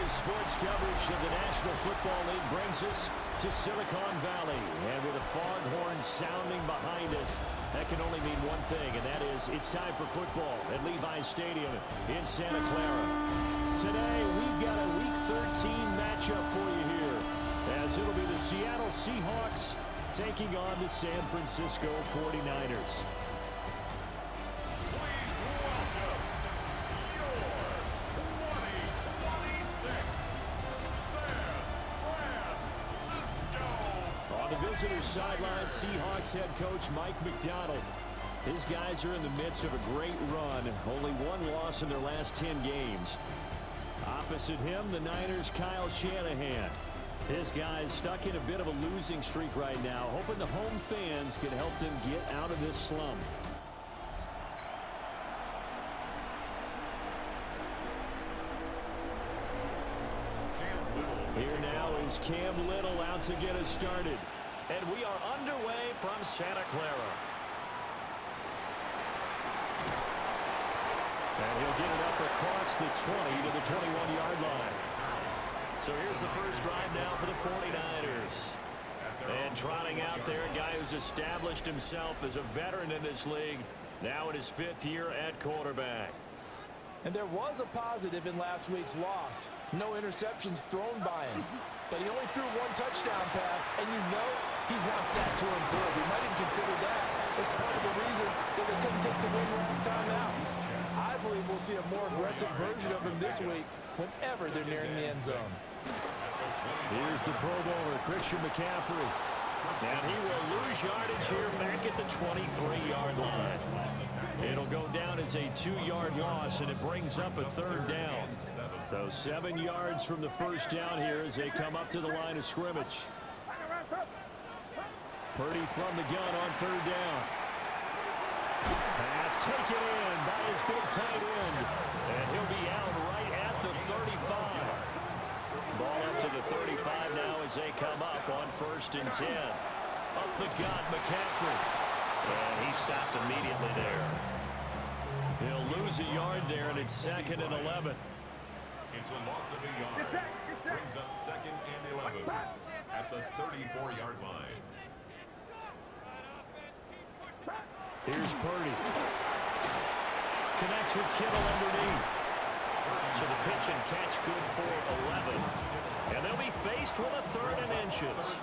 Today's sports coverage of the National Football League brings us to Silicon Valley. And with a foghorn sounding behind us, that can only mean one thing, and that is it's time for football at Levi's Stadium in Santa Clara. Today, we've got a Week 13 matchup for you here, as it'll be the Seattle Seahawks taking on the San Francisco 49ers. Visitors sideline, Seahawks head coach Mike McDonald. His guys are in the midst of a great run. Only one loss in their last 10 games. Opposite him, the Niners' Kyle Shanahan. His guys stuck in a bit of a losing streak right now, hoping the home fans can help them get out of this slump. Here now is Cam Little out to get us started. And we are underway from Santa Clara. And he'll get it up across the 20 to the 21-yard line. So here's the first drive now for the 49ers. And trotting out there, a guy who's established himself as a veteran in this league, now in his 5th year at quarterback. And there was a positive in last week's loss. No interceptions thrown by him. But he only threw one touchdown pass, and you know he wants that to improve. We might even consider that as part of the reason that they couldn't take the win last time out. I believe we'll see a more aggressive version of him this week whenever they're nearing the end zone. Here's the Pro Bowler, Christian McCaffrey. And he will lose yardage here back at the 23-yard line. It'll go down as a 2-yard loss, and it brings up a 3rd down. So 7 yards from the first down here as they come up to the line of scrimmage. Purdy from the gun on 3rd down. Pass taken in by his big tight end. And he'll be out right at the 35. Ball up to the 35 now as they come up on 1st and 10. Up the gut, McCaffrey. And he stopped immediately there. He'll lose a yard there, and it's 2nd and 11. It's a loss of a yard. Brings up 2nd and 11 at the 34-yard line. Here's Purdy. Connects with Kittle underneath. So the pitch and catch good for 11. And they'll be faced with a 3rd and inches.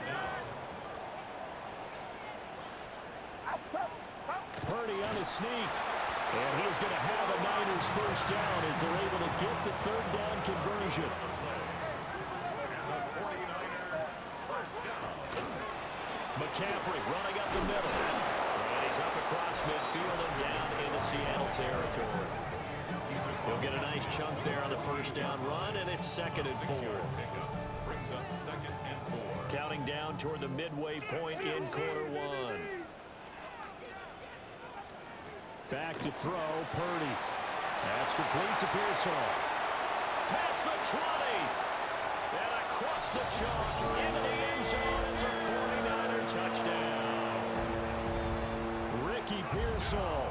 Purdy on a sneak. And he's going to have a Niners first down as they're able to get the 3rd down conversion. McCaffrey running up the middle. And he's up across midfield and down into Seattle territory. He'll get a nice chunk there on the first down run, and it's 2nd and 4. Brings up 2nd and 4. Counting down toward the midway point in quarter 1. Back to throw, Purdy. That's complete to Pearsall. Past the 20. And across the chalk into the end zone. It's a 49er touchdown. Ricky Pearsall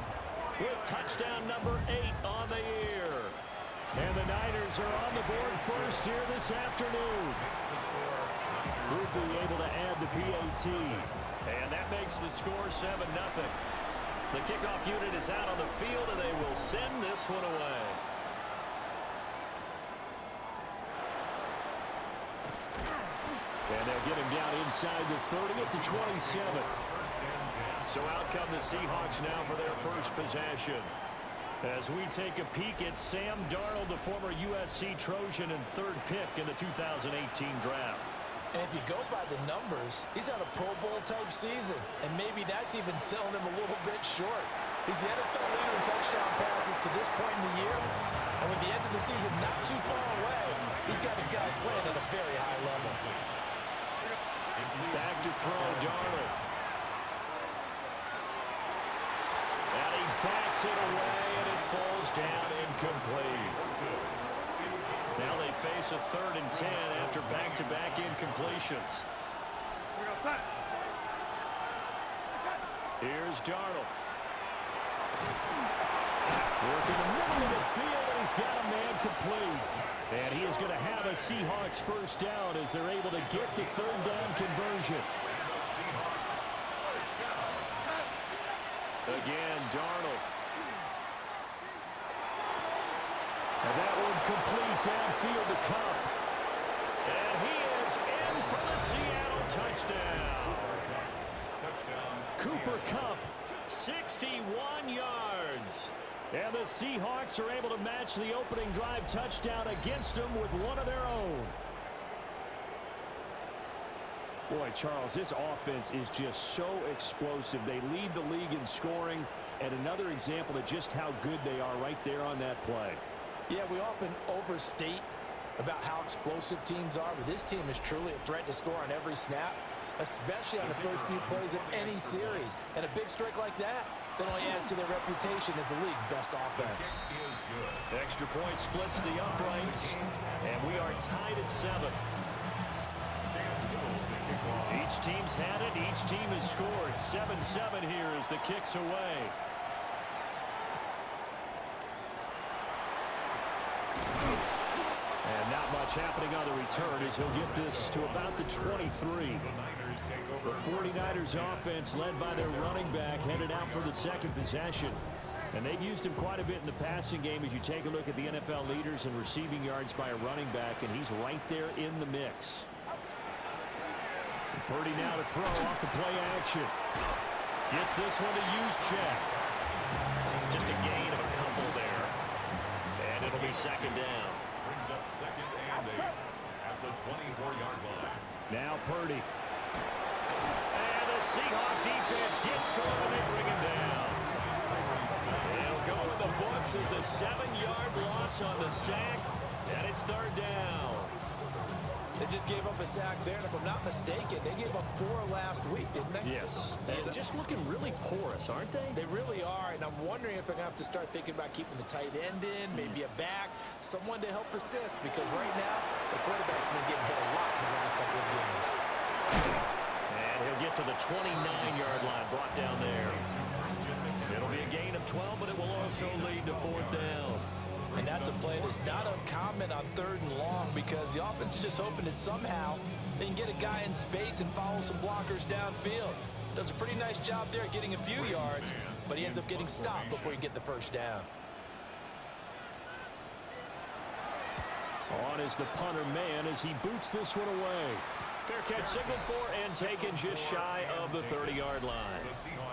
with touchdown number 8 on the year. And the Niners are on the board first here this afternoon. Grupe able to add the PAT. And that makes the score 7-0. The kickoff unit is out on the field, and they will send this one away. And they'll get him down inside the 30 at the 27. So out come the Seahawks now for their first possession. As we take a peek at Sam Darnold, the former USC Trojan and 3rd pick in the 2018 draft. And if you go by the numbers, he's had a Pro Bowl-type season, and maybe that's even selling him a little bit short. He's the NFL leader in touchdown passes to this point in the year, and with the end of the season not too far away, he's got his guys playing at a very high level. Back to throw, Darnold. And he backs it away, and it falls down incomplete. Now they face a 3rd and 10 after back-to-back incompletions. Here's Darnold. Working the middle of the field, and he's got a man complete. And he is going to have a Seahawks first down as they're able to get the third down conversion. Again, Darnold. And that one complete downfield to Cup. And he is in for the Seattle touchdown. Cooper Kupp, 61 yards. And the Seahawks are able to match the opening drive touchdown against them with one of their own. Boy, Charles, this offense is just so explosive. They lead the league in scoring, and another example of just how good they are right there on that play. Yeah, we often overstate about how explosive teams are, but this team is truly a threat to score on every snap, especially on the first few plays of any series. And a big strike like that only adds to their reputation as the league's best offense. Extra point splits the uprights, and we are tied at 7. Each team's had it. Each team has scored. 7-7 here as the kick's away. And not much happening on the return as he'll get this to about the 23. The 49ers offense led by their running back headed out for the second possession. And they've used him quite a bit in the passing game as you take a look at the NFL leaders in receiving yards by a running back, and he's right there in the mix. Purdy now to throw off the play action. Gets this one to Juszczyk. Just a gain of a couple there. And it'll be second down. Brings up second and 8 at the 24-yard line. Now Purdy. And the Seahawk defense gets to him and they bring him down. It'll go in the books as a 7-yard loss on the sack. And it's third down. They just gave up a sack there, and if I'm not mistaken, they gave up 4 last week, didn't they? Yes. And just looking really porous, aren't they? They really are, and I'm wondering if they're going to have to start thinking about keeping the tight end in, maybe a back, someone to help assist, because right now, the quarterback's been getting hit a lot in the last couple of games. And he'll get to the 29-yard line, brought down there. It'll be a gain of 12, but it will also lead to fourth down. And that's a play that's not uncommon on 3rd and long because the offense is just hoping that somehow they can get a guy in space and follow some blockers downfield. Does a pretty nice job there getting a few yards, but he ends up getting stopped before he can get the first down. On is the punter man as he boots this one away. Fair catch signaled for and taken just shy of the 30-yard line.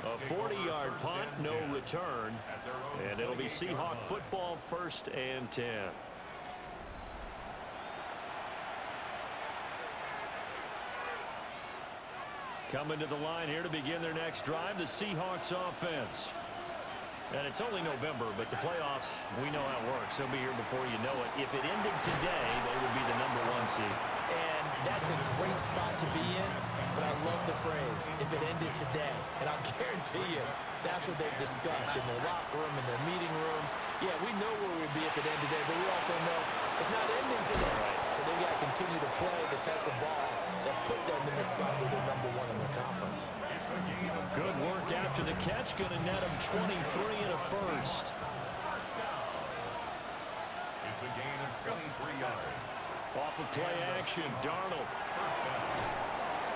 A 40-yard punt, no return, and it'll be Seahawk football 1st and 10. Coming to the line here to begin their next drive, the Seahawks offense. And it's only November, but the playoffs, we know how it works. They'll be here before you know it. If it ended today, they would be the #1 seed. And that's a great spot to be in, but I love the phrase, if it ended today. And I'll guarantee you, that's what they've discussed in their locker room, in their meeting rooms. Yeah, we know where we'd be if it ended today, but we also know it's not ending today. Right. So they've got to continue to play the type of ball that put them in the spot where they're #1 in their conference. Good work after the catch. Going to net him 23 and a first. It's a gain of 23 yards. Off of play action, Darnold.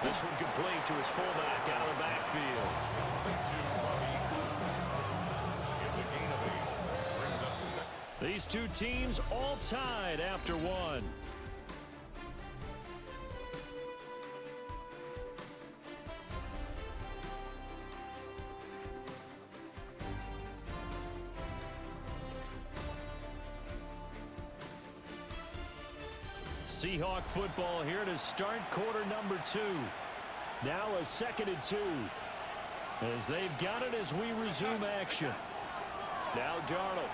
This one complete to his fullback out of the backfield. It's a gain of 8. Brings up second. These two teams all tied after one. Seahawk football here to start quarter number 2. Now a 2nd and 2. As they've got it as we resume action. Now Darnold.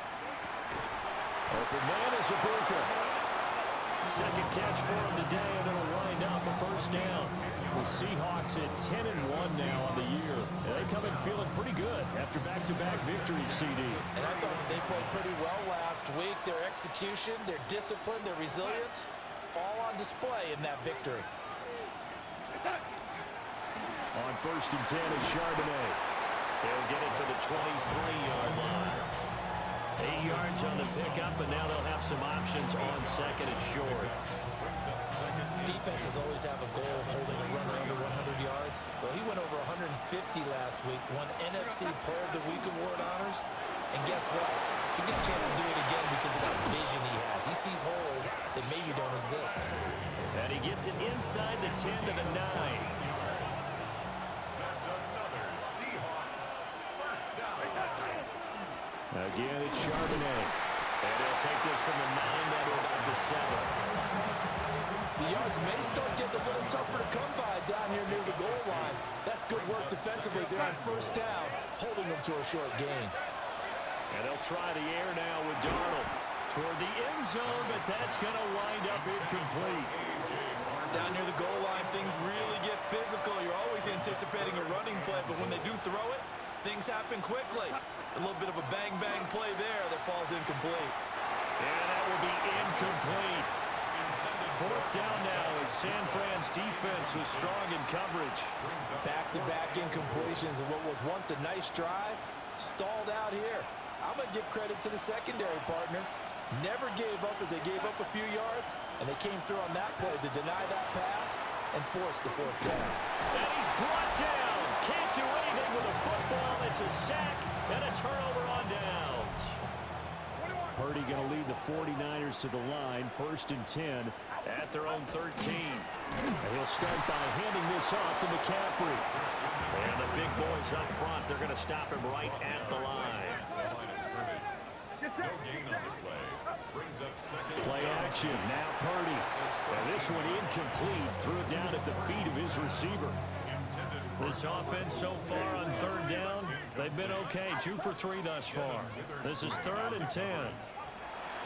Open man is Ibuka. Second catch for him today, and it'll wind up a first down. The Seahawks at 10-1 now on the year. They come in feeling pretty good after back-to-back victories, CD. And I thought they played pretty well last week. Their execution, their discipline, their resilience, all on display in that victory. On 1st and 10 is Charbonnet. They'll get it to the 23-yard line. 8 yards on the pickup, and now they'll have some options on second and short. Defenses always have a goal of holding a runner under 100 yards. Well, he went over 150 last week, won NFC Player of the Week award honors. And guess what? He's got a chance to do it again because of that vision he has. He sees holes that maybe don't exist. And he gets it inside the 10 to the 9. That's another Seahawks first down. Again, it's Charbonnet. And he'll take this from the 9 down to about the 7. The yards may start getting a little tougher to come by down here near the goal line. That's good work defensively there on first down, holding them to a short gain. And they'll try the air now with Darnold. Toward the end zone, but that's going to wind up incomplete. Down near the goal line, things really get physical. You're always anticipating a running play, but when they do throw it, things happen quickly. A little bit of a bang-bang play there that falls incomplete. And that will be incomplete. Fourth down now as San Fran's defense was strong in coverage. Back-to-back incompletions of what was once a nice drive, stalled out here. I'm going to give credit to the secondary partner. Never gave up as they gave up a few yards, and they came through on that play to deny that pass and force the fourth down. And he's brought down. Can't do anything with a football. It's a sack and a turnover on downs. Purdy going to lead the 49ers to the line, 1st and 10 at their own 13. And he'll start by handing this off to McCaffrey. And the big boys up front, they're going to stop him right at the line. Play action, now Purdy. And this one incomplete, threw it down at the feet of his receiver. This offense so far on 3rd down, they've been okay, 2 for 3 thus far. This is 3rd and 10.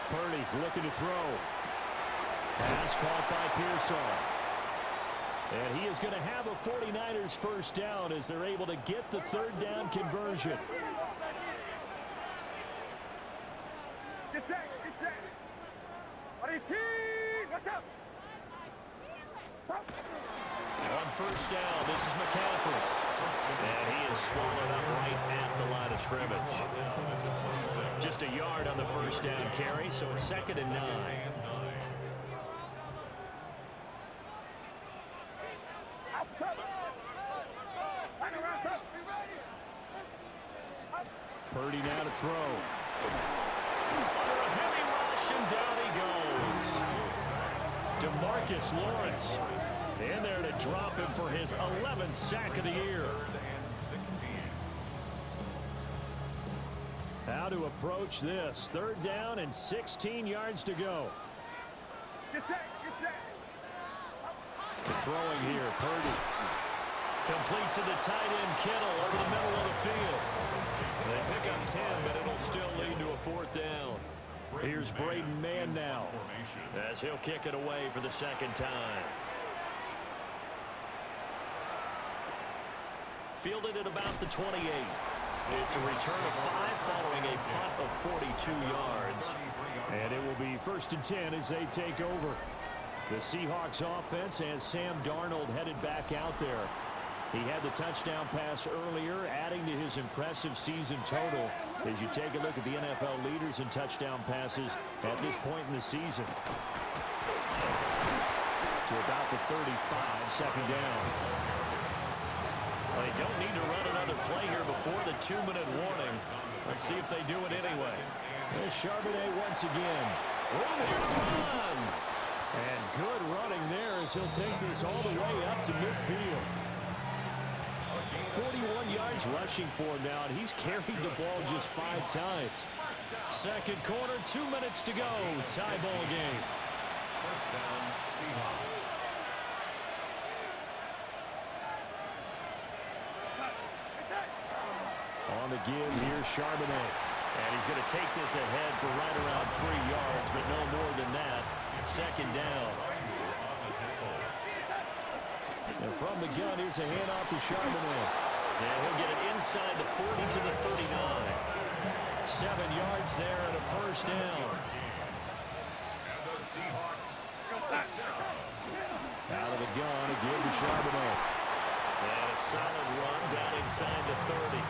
Purdy looking to throw. Pass caught by Pearsall. And he is going to have a 49ers first down as they're able to get the 3rd down conversion. Get set, get set. On your team, what's up? On first down, this is McCaffrey. And he is swallowed up right at the line of scrimmage. Just a yard on the first down carry, so it's 2nd and 9. Purdy now to throw. Under a heavy rush, and down he goes. DeMarcus Lawrence in there to drop him for his 11th sack of the year. How to approach this. 3rd down and 16 yards to go. Get set, get set. The throwing here, Purdy. Complete to the tight end, Kittle, over the middle of the field. They pick up 10, but it'll still lead to a 4th down. Here's Braden Mann now, as he'll kick it away for the 2nd time. Fielded at about the 28. It's a return of 5 following a punt of 42 yards. And it will be 1st and 10 as they take over. The Seahawks offense has Sam Darnold headed back out there. He had the touchdown pass earlier, adding to his impressive season total as you take a look at the NFL leaders in touchdown passes at this point in the season. To about the 35, 2nd down. Well, they don't need to run another play here before the 2-minute warning. Let's see if they do it anyway. There's Charbonnet once again. Room here to run. And good running there as he'll take this all the way up to midfield. 41 yards rushing for him now, and he's carried the ball just 5 times. 2nd quarter, 2 minutes to go. Tie ball game. First down, Seahawks. On the give, here's Charbonnet. And he's going to take this ahead for right around 3 yards, but no more than that. 2nd down. And from the gun, here's a handoff to Charbonnet. And he'll get it inside the 40 to the 39. 7 yards there and a 1st down. And the Seahawks Out of the gun, a give to Charbonnet. And a solid run down inside the 30.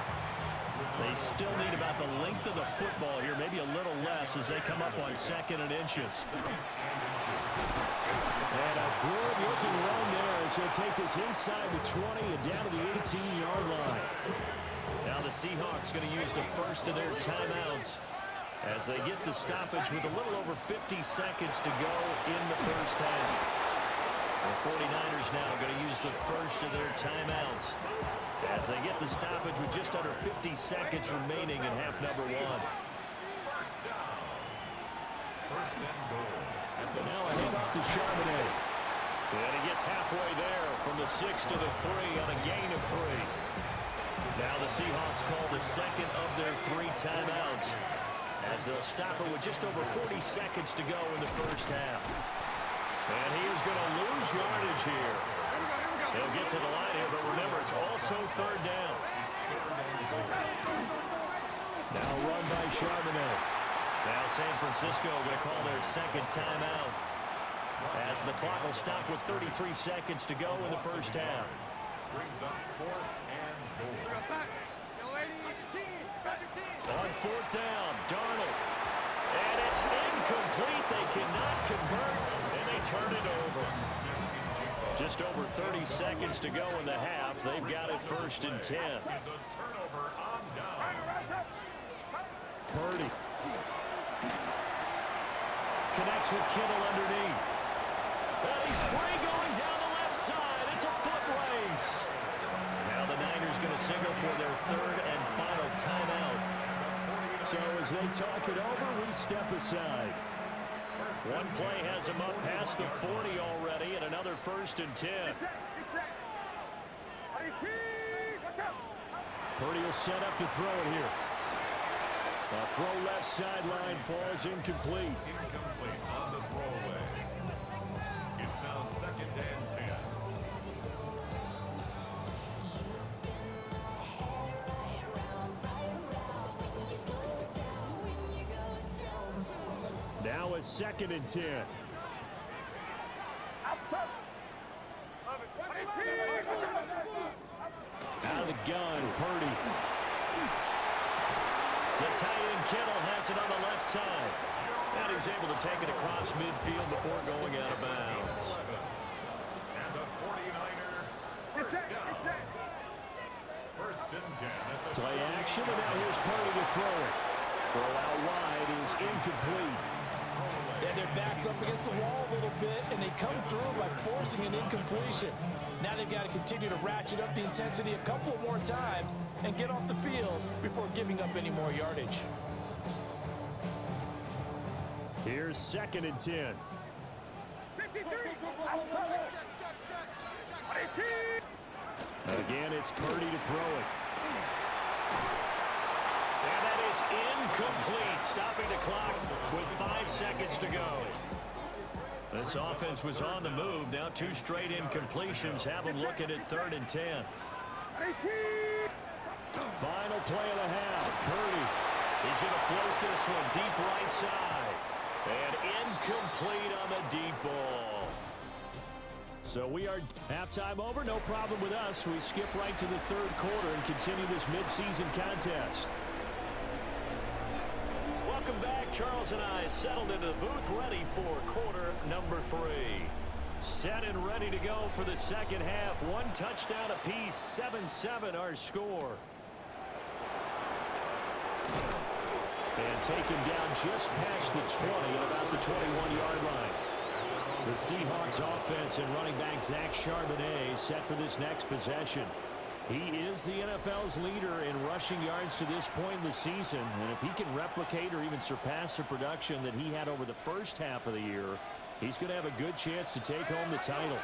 They still need about the length of the football here, maybe a little less as they come up on 2nd and inches. And a good-looking run there as he'll take this inside the 20 and down to the 18-yard line. Now the Seahawks going to use the first of their timeouts as they get the stoppage with a little over 50 seconds to go in the first half. The 49ers now going to use the first of their timeouts as they get the stoppage with just under 50 seconds remaining in half number 1. First and goal. Now a handoff to Charbonnet. And he gets halfway there from the 6 to the 3 on a gain of 3. Now the Seahawks call the second of their 3 timeouts as they'll stop it with just over 40 seconds to go in the first half. And he is going to lose yardage here. He'll get to the line here, but remember, it's also 3rd down. Now run by Charbonnet. Now San Francisco going to call their second timeout as the clock will stop with 33 seconds to go in the first half. Brings up 4th and goal. On 4th down, Darnold. And it's incomplete. They cannot convert, and they turn it over. Just over 30 seconds to go in the half. They've got it 1st and 10. Is a turnover on down. Purdy. Connects with Kittle underneath. And he's free going down the left side. It's a foot race. Now the Niners going to signal for their 3rd and final timeout. So as they talk it over, we step aside. One play has him up past the 40 already, and another 1st and 10. Purdy will set up to throw it here. The throw left sideline falls incomplete. Incomplete on the throwaway. It's now 2nd and 10. Now a 2nd and 10. Out of the gun, Purdy. The tight end Kittle has it on the left side. And he's able to take it across midfield before going out of bounds. And the 49er first down. 1st and 10 at the Play action, and now here's Purdy to throw it. Throw out wide is incomplete. Yeah, their back's up against the wall a little bit, and they come through by forcing an incompletion. Now they've got to continue to ratchet up the intensity a couple more times and get off the field before giving up any more yardage. Here's 2nd and 10. 53. Again, it's Purdy to throw it. And that is incomplete, stopping the clock with 5 seconds to go. This offense was on the move. Now 2 straight incompletions have them looking at 3rd and 10. Final play of the half. Purdy. He's going to float this one deep right side. And incomplete on the deep ball. So we are halftime over. No problem with us. We skip right to the 3rd quarter and continue this midseason contest. Welcome back. Charles and I settled into the booth ready for quarter number 3. Set and ready to go for the second half. 1 touchdown apiece, 7-7 our score. And taken down just past the 20 at about the 21-yard line. The Seahawks offense and running back Zach Charbonnet set for this next possession. He is the NFL's leader in rushing yards to this point in the season. And if he can replicate or even surpass the production that he had over the first half of the year, he's going to have a good chance to take home the title.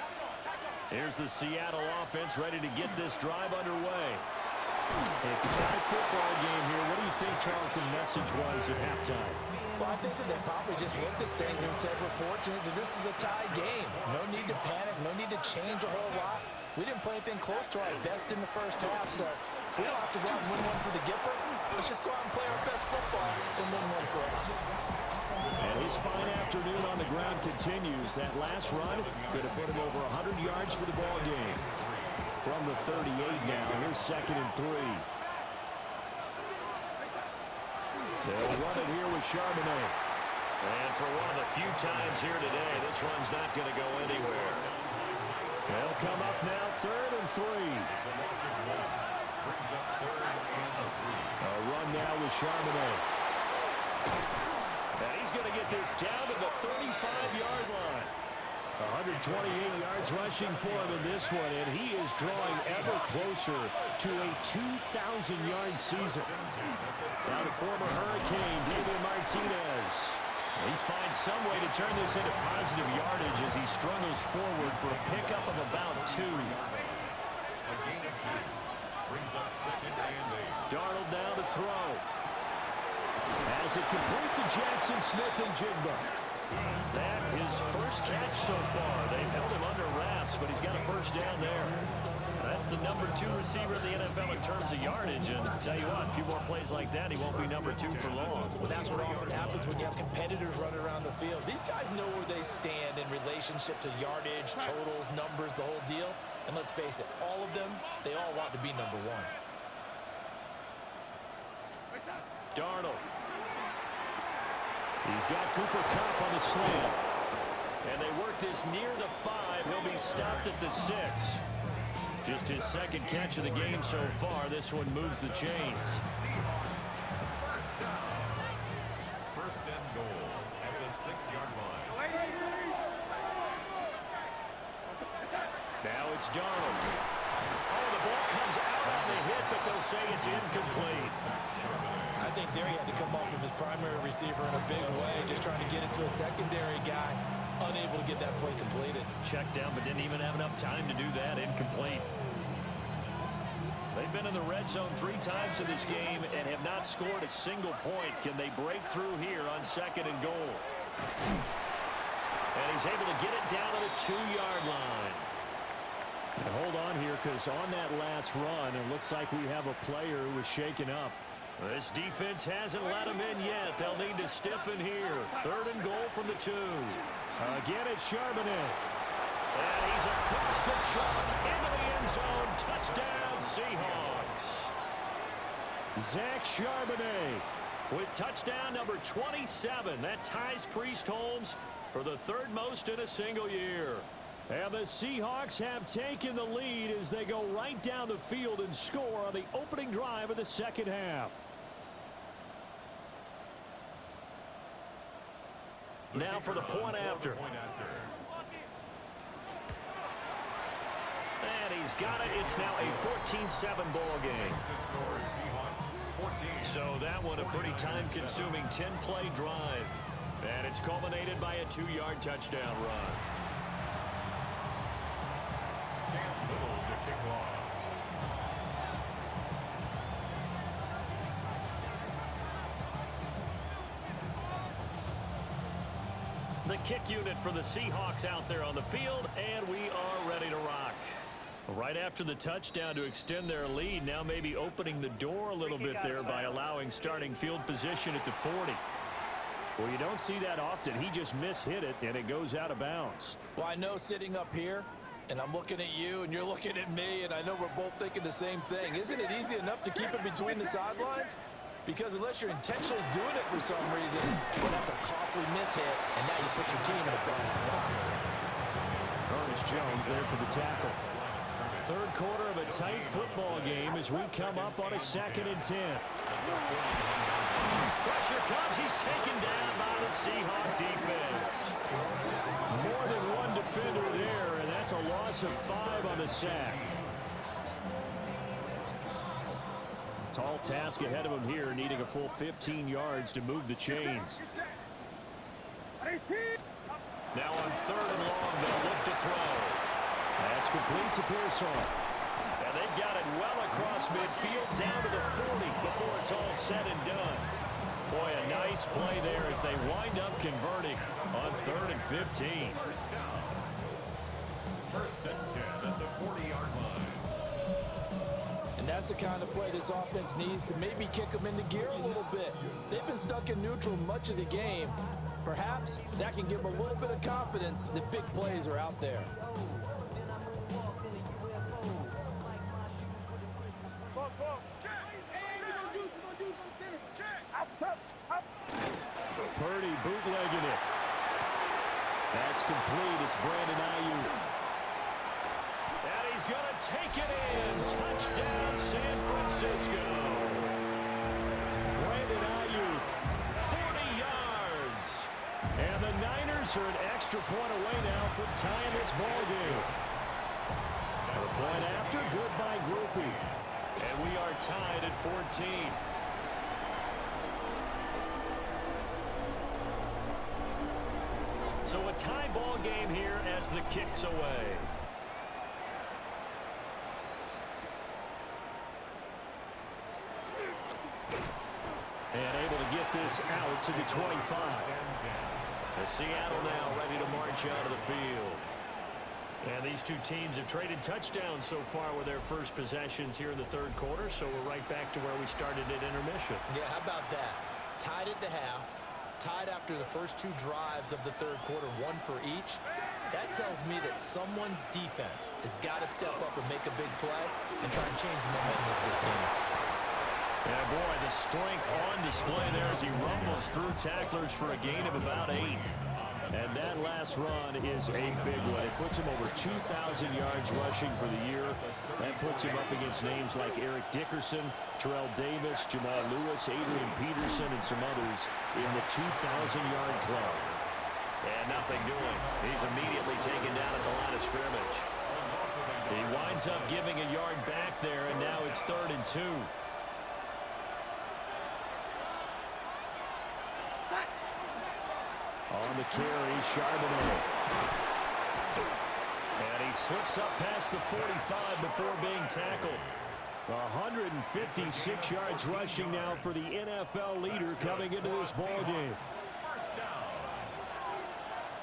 Here's the Seattle offense ready to get this drive underway. It's a tight football game here. What do you think, Charles, the message was at halftime? Well, I think that they probably just looked at things and said, we're fortunate that this is a tie game. No need to panic, no need to change a whole lot. We didn't play anything close to our best in the first half, so we don't have to go out and win one for the Gipper. Let's just go out and play our best football and win one for us. And his fine afternoon on the ground continues. That last run going to put him over 100 yards for the ball game. From the 38 now, here's 2nd and 3. They'll run it here with Charbonnet. And for one of the few times here today, this run's not going to go anywhere. They'll come up now, 3rd and 3. It's a loss of 1. Brings up 3rd and 3. A run now with Charbonnet. And he's going to get this down to the 35-yard line. 128 yards rushing for him in this one, and he is drawing ever closer to a 2,000-yard season. Now the former Hurricane, David Martinez. He finds some way to turn this into positive yardage as he struggles forward for a pickup of about 2. A gain of 2. Brings up 2nd and 8. Darnold now to throw. As it complete to Jackson Smith and Jigba. That his first catch so far. They've held him under wraps, but he's got a first down there. That's the number 2 receiver in the NFL in terms of yardage. And tell you what, a few more plays like that, he won't be number 2 for long. Well, that's what often happens when you have competitors running around the field. These guys know where they stand in relationship to yardage, totals, numbers, the whole deal. And let's face it, all of them, they all want to be number 1. Darnold. He's got Cooper Kupp on the slant. And they work this near the 5. He'll be stopped at the 6. Just his second catch of the game so far. This one moves the chains. First and goal at the 6-yard line. Now it's Darnold. Oh, the ball comes out on the hit, but they'll say it's incomplete. I think there he had to come off of his primary receiver in a big way, just trying to get it to a secondary guy, unable to get that play completed. Checked down, but didn't even have enough time to do that. Incomplete. They've been in the red zone 3 times in this game and have not scored a single point. Can they break through here on 2nd and goal? And he's able to get it down to the 2-yard line. And hold on here, because on that last run, it looks like we have a player who was shaken up. This defense hasn't let him in yet. They'll need to stiffen here. 3rd and goal from the 2. Again, it's Charbonnet. And he's across the chalk into the end zone. Touchdown, Seahawks. Zach Charbonnet With touchdown number 27. That ties Priest Holmes for the 3rd most in a single year. And the Seahawks have taken the lead as they go right down the field and score on the opening drive of the 2nd half. Now for the point after. And he's got it. It's now a 14-7 ball game. So that one a pretty time-consuming 10-play drive. And it's culminated by a 2-yard touchdown run. The kick unit for the Seahawks out there on the field, and we are ready to rock. Right after the touchdown to extend their lead, now maybe opening the door a little bit there by allowing starting field position at the 40. Well, you don't see that often. He just mishit it, and it goes out of bounds. Well, I know sitting up here, and I'm looking at you, and you're looking at me, and I know we're both thinking the same thing. Isn't it easy enough to keep it between the sidelines? Because unless you're intentionally doing it for some reason, well, that's a costly mishit, and now you put your team in a bad spot. Ernest Jones there for the tackle. 3rd quarter of a tight football game as we come up on a 2nd and 10. Pressure comes. He's taken down by the Seahawk defense. More than one defender there, and that's a loss of 5 on the sack. Tall task ahead of him here, needing a full 15 yards to move the chains. Now on 3rd and long, they'll look to throw. That's complete to Pearsall. And they've got it well across midfield, down to the 40 before it's all said and done. Boy, a nice play there as they wind up converting on 3rd and 15. First and 10 at the 40-yard line. And that's the kind of play this offense needs to maybe kick them into gear a little bit. They've been stuck in neutral much of the game. Perhaps that can give them a little bit of confidence that big plays are out there. complete. It's Brandon Ayuk. And he's going to take it in. Touchdown, San Francisco. Brandon Ayuk, 40 yards. And the Niners are an extra point away now from tying this ball game. A point after, good by Groupie. And we are tied at 14. So a tie ball game here as the kick's away. And able to get this out to the 25. As Seattle now ready to march out of the field. And these two teams have traded touchdowns so far with their first possessions here in the third quarter, so we're right back to where we started at intermission. Yeah, how about that? Tied at the half, tied after the first two drives of the third quarter, one for each. That tells me that someone's defense has got to step up and make a big play and try and change the momentum of this game. Yeah, boy, the strength on display there as he rumbles through tacklers for a gain of about 8. And that last run is a big one. It puts him over 2,000 yards rushing for the year. That puts him up against names like Eric Dickerson, Terrell Davis, Jamal Lewis, Adrian Peterson, and some others in the 2,000-yard club. And nothing doing. He's immediately taken down at the line of scrimmage. He winds up giving a yard back there, and now it's 3rd and 2. On the carry, Charbonnet. And he slips up past the 45 before being tackled. 156 yards rushing now for the NFL leader coming into this ball game. First down.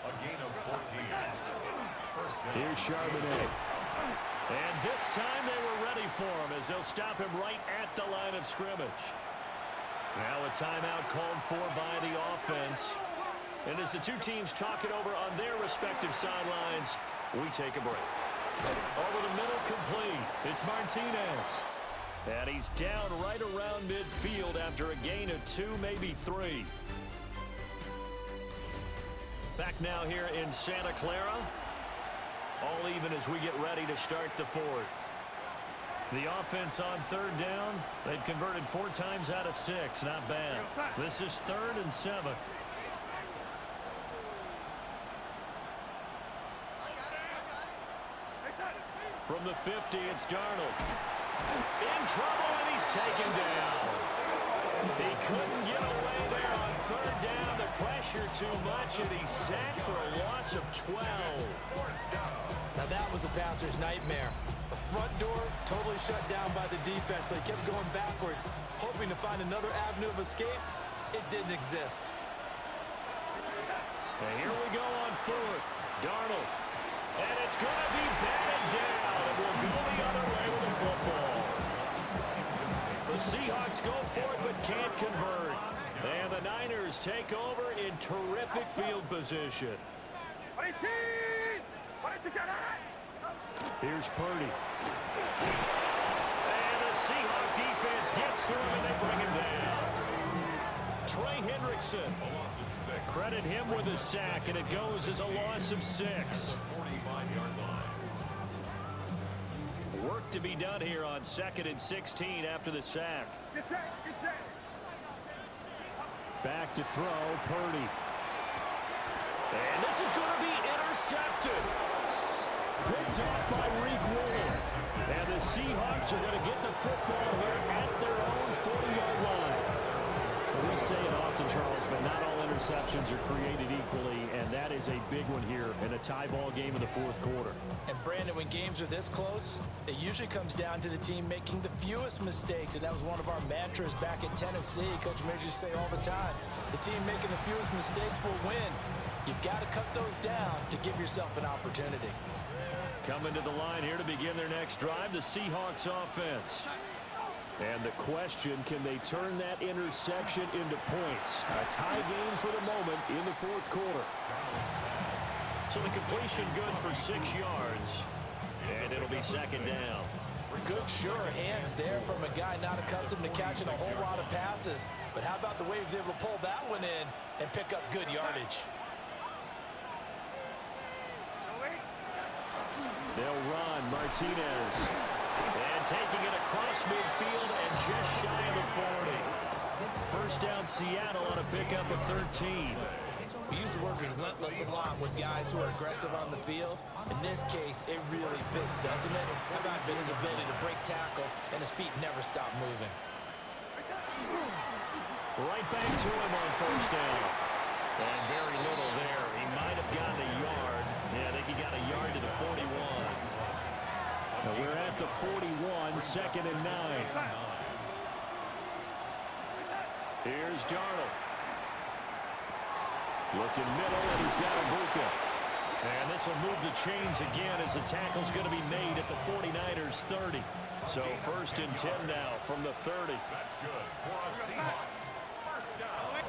A gain of 14. First down. Here's Charbonnet. And this time they were ready for him as they'll stop him right at the line of scrimmage. Now a timeout called for by the offense. And as the two teams talk it over on their respective sidelines, we take a break. Over the middle, complete. It's Martinez. And he's down right around midfield after a gain of 2, maybe 3. Back now here in Santa Clara. All even as we get ready to start the 4th. The offense on 3rd down. They've converted 4 times out of 6. Not bad. This is 3rd and 7. From the 50, it's Darnold. In trouble, and he's taken down. He couldn't get away there on 3rd down. The pressure too much, and he's sacked for a loss of 12. Now that was a passer's nightmare. The front door totally shut down by the defense, so he kept going backwards, hoping to find another avenue of escape. It didn't exist. And here we go on 4th. Darnold. And it's going to be batted down. It will go the other way with the football. The Seahawks go for it but can't convert. And the Niners take over in terrific field position. Here's Purdy. And the Seahawk defense gets to him and they bring him down. Trey Hendrickson. Credit him with a sack, and it goes as a loss of 6. Work to be done here on 2nd and 16 after the sack. Back to throw, Purdy. And this is going to be intercepted. Picked off by Riq Woolen. And the Seahawks are going to get the football here at their own 40-yard line. We say it often, Charles, but not all interceptions are created equally, and that is a big one here in a tie ball game in the 4th quarter. And Brandon, when games are this close, it usually comes down to the team making the fewest mistakes, and that was one of our mantras back in Tennessee. Coach Major used to say all the time, the team making the fewest mistakes will win. You've got to cut those down to give yourself an opportunity. Coming to the line here to begin their next drive, the Seahawks offense. And the question, can they turn that interception into points? A tie game for the moment in the 4th quarter. So the completion good for 6 yards. And it'll be 2nd down. Good, sure hands there from a guy not accustomed to catching a whole lot of passes. But how about the way he was able to pull that one in and pick up good yardage? Martinez. And taking it across midfield and just shy of the 40. First down Seattle on a pickup of 13. We use the word relentless a lot with guys who are aggressive on the field. In this case, it really fits, doesn't it? How about his ability to break tackles and his feet never stop moving? Right back to him on first down. And very little there. He might have gotten a yard. Yeah, I think he got a yard to the 41. Now we're at the 41, second and 9. Here's Darnold. Looking middle, and he's got Ibuka. And this will move the chains again as the tackle's going to be made at the 49ers 30. So first and 10 now from the 30. That's good for a Seahawks. First down.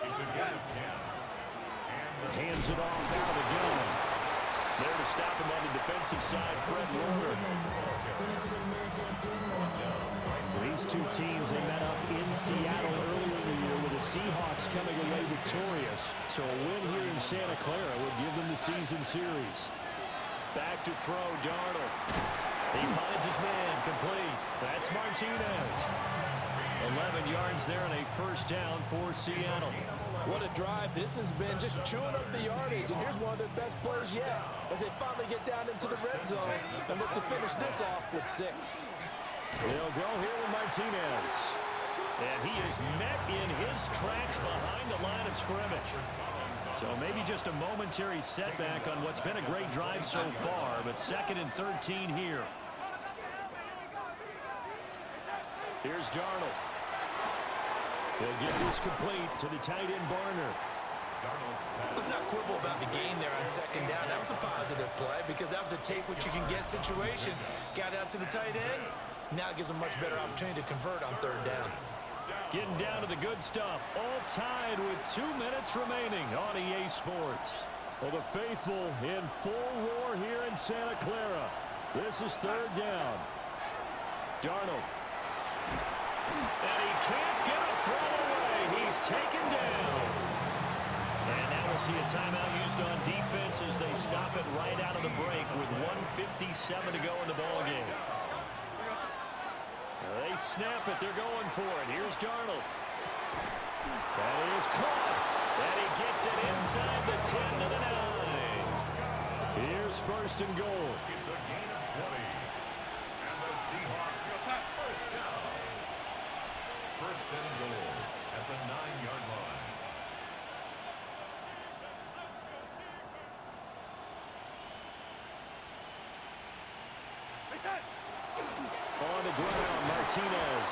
It's a gain of 10. Hands it off out of the gun. There to stop him on the defensive side, Fred Warner. These two teams, they met up in Seattle earlier in the year with the Seahawks coming away victorious. So a win here in Santa Clara would give them the season series. Back to throw, Darnold. He finds his man, complete. That's Martinez. 11 yards there and a first down for Seattle. What a drive this has been, just chewing up the yardage. And here's one of their best plays yet as they finally get down into the red zone and look to finish this off with 6. They'll go here with Martinez. And he is met in his tracks behind the line of scrimmage. So maybe just a momentary setback on what's been a great drive so far, but second and 13 here. Here's Darnold. He'll get this complete to the tight end Barner. Let's not quibble about the gain there on second down. That was a positive play because that was a take what you can get situation. Got out to the tight end. Now it gives them much better opportunity to convert on third down. Getting down to the good stuff. All tied with 2 minutes remaining on EA Sports. Well, the faithful in full roar here in Santa Clara. This is third down. Darnold. And he can't get a throw away. He's taken down. And now we'll see a timeout used on defense as they stop it right out of the break with 1:57 to go in the ballgame. They snap it. They're going for it. Here's Darnold. That is caught. And he gets it inside the 10 to the 9. Here's first and goal. It's a gain of 20. And the Seahawks first down. First and goal at the 9-yard line. On the ground, Martinez.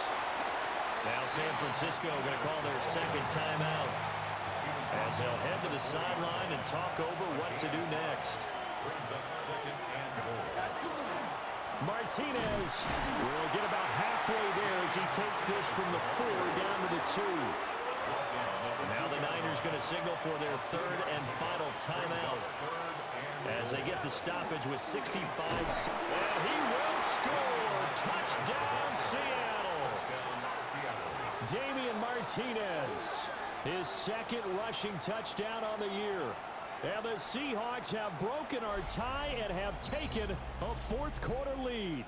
Now San Francisco going to call their second timeout as they'll head to the sideline and talk over what to do next. Brings up second and goal. Martinez will get about halfway there as he takes this from the 4 down to the 2. Now the Niners going to signal for their third and final timeout as they get the stoppage with 65. And he will score. Touchdown, Seattle. Benjamynn Martinez, his second rushing touchdown on the year. And the Seahawks have broken our tie and have taken a fourth-quarter lead.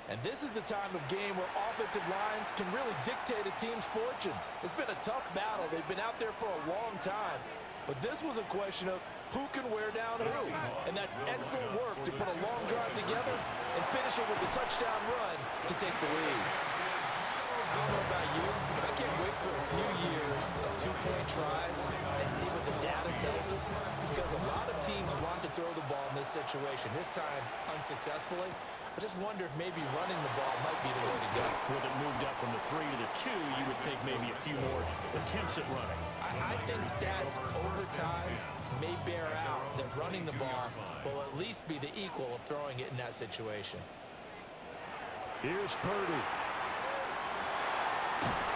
And this is a time of game where offensive lines can really dictate a team's fortunes. It's been a tough battle. They've been out there for a long time. But this was a question of who can wear down who. And that's excellent work to put a long drive together and finish it with the touchdown run to take the lead. I don't know about you, but I can't wait for a few years of two-point tries and see what the data tells us. Because a lot of teams want to throw the ball in this situation, this time unsuccessfully. I just wonder if maybe running the ball might be the way to go. With it moved up from the 3 to the 2, you would think maybe a few more attempts at running. I think stats over time may bear out that running the ball will at least be the equal of throwing it in that situation. Here's Purdy.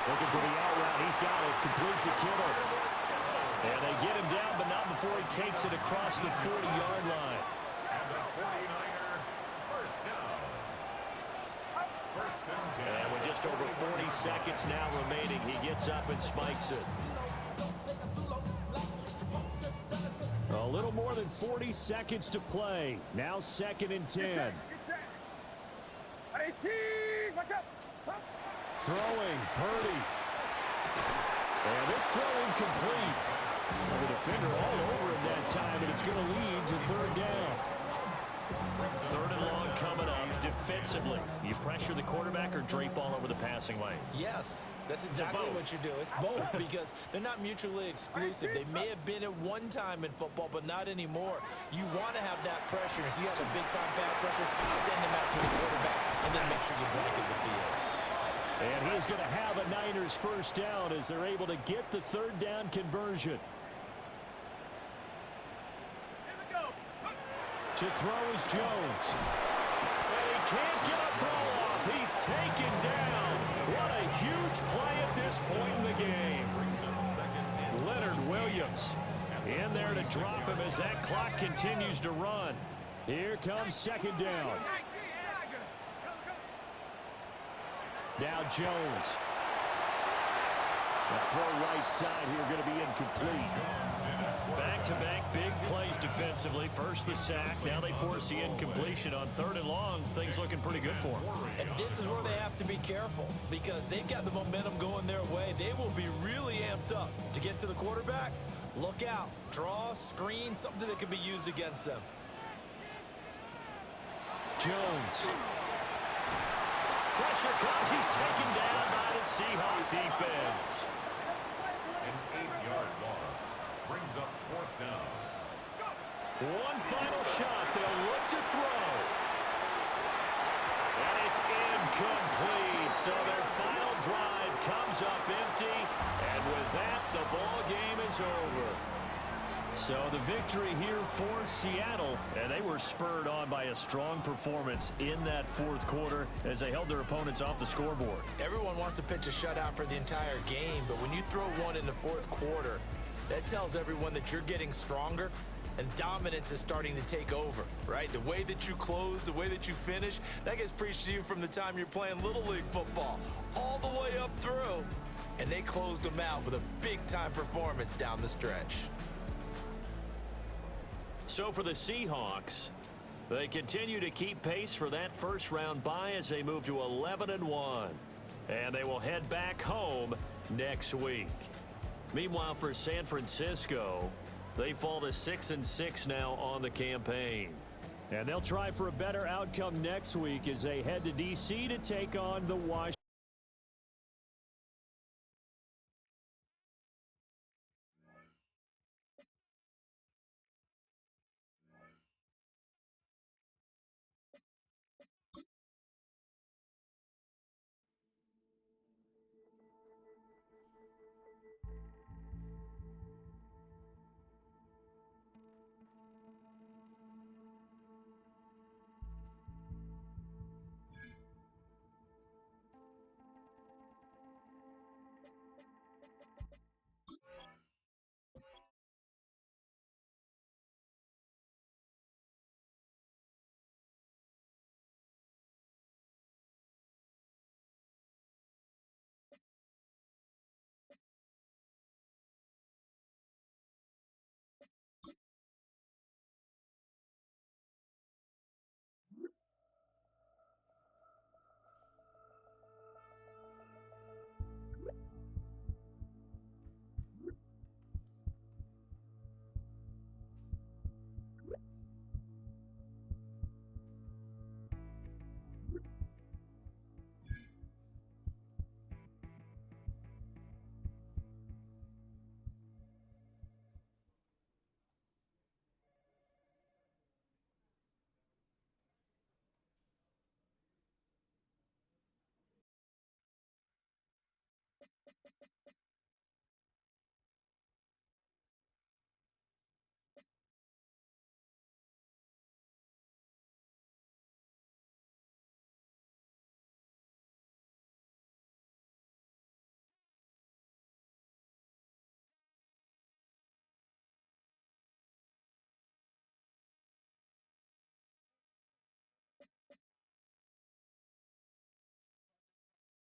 Looking for the out route. He's got it. Complete to Kittle. And they get him down, but not before he takes it across the 40-yard line. And the 49er first down. First and 10. And with just over 40 seconds now remaining, he gets up and spikes it. A little more than than 40 seconds to play. Now 2nd and 10. Get set. 18. Watch out. Throwing, Purdy. And this throw incomplete. The defender all over him that time, and it's going to lead to 3rd down. 3rd and long coming up. Defensively, you pressure the quarterback or drape all over the passing lane? Yes, that's exactly what you do. It's both because they're not mutually exclusive. They may have been at one time in football, but not anymore. You want to have that pressure. If you have a big-time pass rusher, send him after the quarterback, and then make sure you blanket the field. And he's going to have a Niners 1st down as they're able to get the 3rd down conversion. To throw is Jones. And he can't get a throw off. He's taken down. What a huge play at this point in the game. Leonard Williams in there to drop him as that clock continues to run. Here comes 2nd down. Now Jones. That throw right side here going to be incomplete. Back-to-back big plays defensively. First the sack. Now they force the incompletion on 3rd and long. Things looking pretty good for them. And this is where they have to be careful because they've got the momentum going their way. They will be really amped up to get to the quarterback. Look out. Draw, screen, something that can be used against them. Jones. Pressure comes. He's taken down by the Seahawk defense. An 8-yard loss brings up 4th down. One final shot. They'll look to throw. And it's incomplete. So their final drive comes up empty. And with that, the ball game is over. So the victory here for Seattle, and they were spurred on by a strong performance in that 4th quarter as they held their opponents off the scoreboard. Everyone wants to pitch a shutout for the entire game, but when you throw one in the 4th quarter, that tells everyone that you're getting stronger and dominance is starting to take over, right? The way that you close, the way that you finish, that gets preached to you from the time you're playing Little League football all the way up through. And they closed them out with a big-time performance down the stretch. So for the Seahawks, they continue to keep pace for that 1st-round bye as they move to 11-1. And they will head back home next week. Meanwhile, for San Francisco, they fall to 6-6 now on the campaign. And they'll try for a better outcome next week as they head to D.C. to take on the Washington.